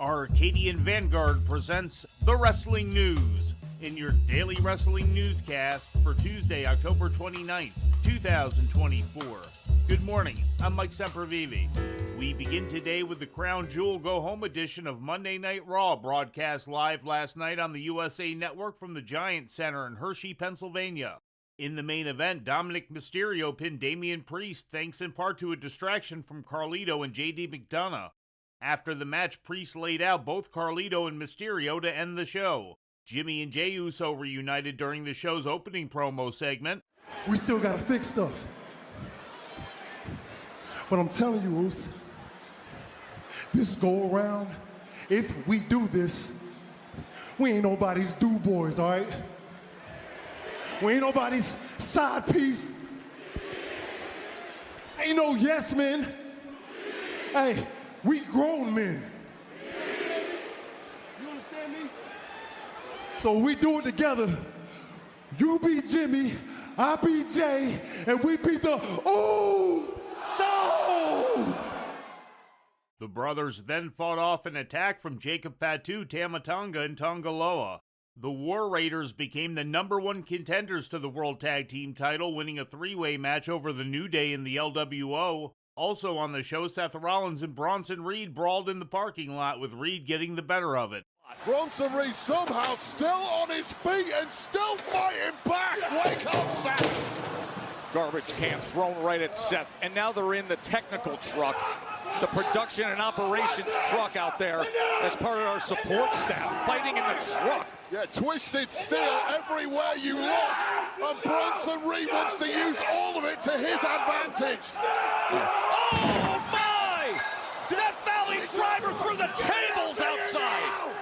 Arcadian Vanguard presents The Wrestling News in your daily wrestling newscast for Tuesday, October 29th, 2024. Good morning, I'm Mike Sempervive. We begin today with the Crown Jewel Go Home edition of Monday Night Raw, broadcast live last night on the USA Network from the Giant Center in Hershey, Pennsylvania. In the main event, Dominic Mysterio pinned Damian Priest thanks in part to a distraction from Carlito and JD McDonough. After the match, Priest laid out both Carlito and Mysterio to end the show. Jimmy and Jey Uso reunited during the show's opening promo segment. We still gotta fix stuff. But I'm telling you, Uso, this go around, if we do this, we ain't nobody's do boys, all right? We ain't nobody's side piece. Ain't no yes men. Hey, we grown men. You understand me? So we do it together. You be Jimmy, I be Jay, and we beat the no! The brothers then fought off an attack from Jacob Fatu, Tama Tonga, and Tongaloa. The War Raiders became the #1 contenders to the World Tag Team title, winning a three-way match over the New Day in the LWO. Also on the show, Seth Rollins and Bronson Reed brawled in the parking lot, with Reed getting the better of it. Bronson Reed somehow still on his feet and still fighting back. Wake up, Seth. Garbage can thrown right at Seth, and now they're in the technical truck, the production and operations truck out there as part of our support staff, fighting in the truck. Yeah, twisted steel everywhere you look, and Bronson Reed wants to use all of it to his advantage. Oh my! Death Valley driver through the tables outside!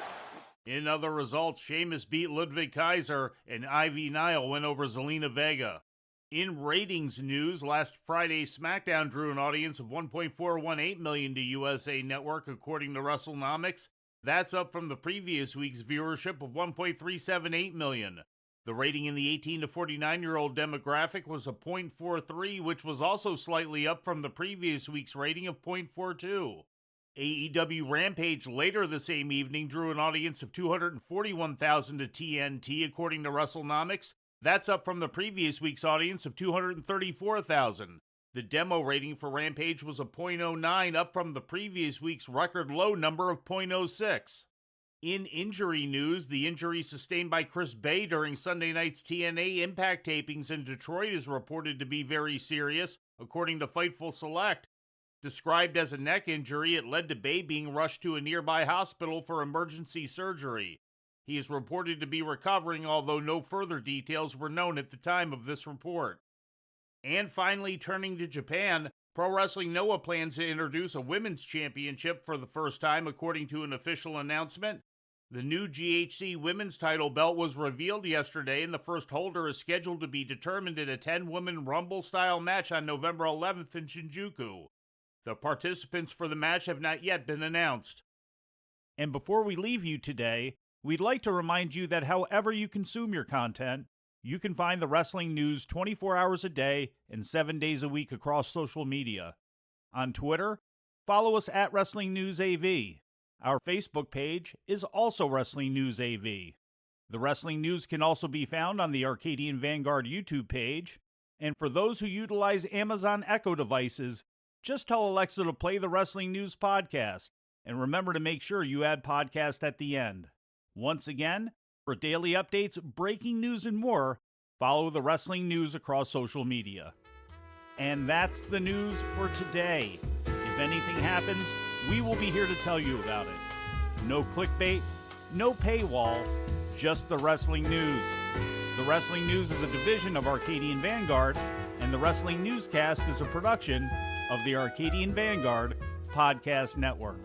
In other results, Sheamus beat Ludwig Kaiser, and Ivy Nile went over Zelina Vega. In ratings news, last Friday's SmackDown drew an audience of 1.418 million to USA Network, according to WrestleNomics. That's up from the previous week's viewership of 1.378 million. The rating in the 18 to 49-year-old demographic was a 0.43, which was also slightly up from the previous week's rating of 0.42. AEW Rampage later the same evening drew an audience of 241,000 to TNT, according to WrestleNomics. That's up from the previous week's audience of 234,000. The demo rating for Rampage was a 0.09, up from the previous week's record low number of 0.06. In injury news, the injury sustained by Chris Bay during Sunday night's TNA Impact tapings in Detroit is reported to be very serious, according to Fightful Select. Described as a neck injury, it led to Bay being rushed to a nearby hospital for emergency surgery. He is reported to be recovering, although no further details were known at the time of this report. And finally, turning to Japan, Pro Wrestling Noah plans to introduce a women's championship for the first time, according to an official announcement. The new GHC women's title belt was revealed yesterday, and the first holder is scheduled to be determined in a 10-woman Rumble-style match on November 11th in Shinjuku. The participants for the match have not yet been announced. And before we leave you today, we'd like to remind you that however you consume your content, you can find the wrestling news 24 hours a day and 7 days a week across social media. On Twitter, follow us at Wrestling News AV. Our Facebook page is also Wrestling News AV. The Wrestling News can also be found on the Arcadian Vanguard YouTube page. And for those who utilize Amazon Echo devices, just tell Alexa to play the Wrestling News podcast. And remember to make sure you add podcast at the end. Once again, for daily updates, breaking news, and more, follow the Wrestling News across social media. And that's the news for today. If anything happens, we will be here to tell you about it. No clickbait, no paywall, just the Wrestling News. The Wrestling News is a division of Arcadian Vanguard, and the Wrestling Newscast is a production of the Arcadian Vanguard Podcast Network.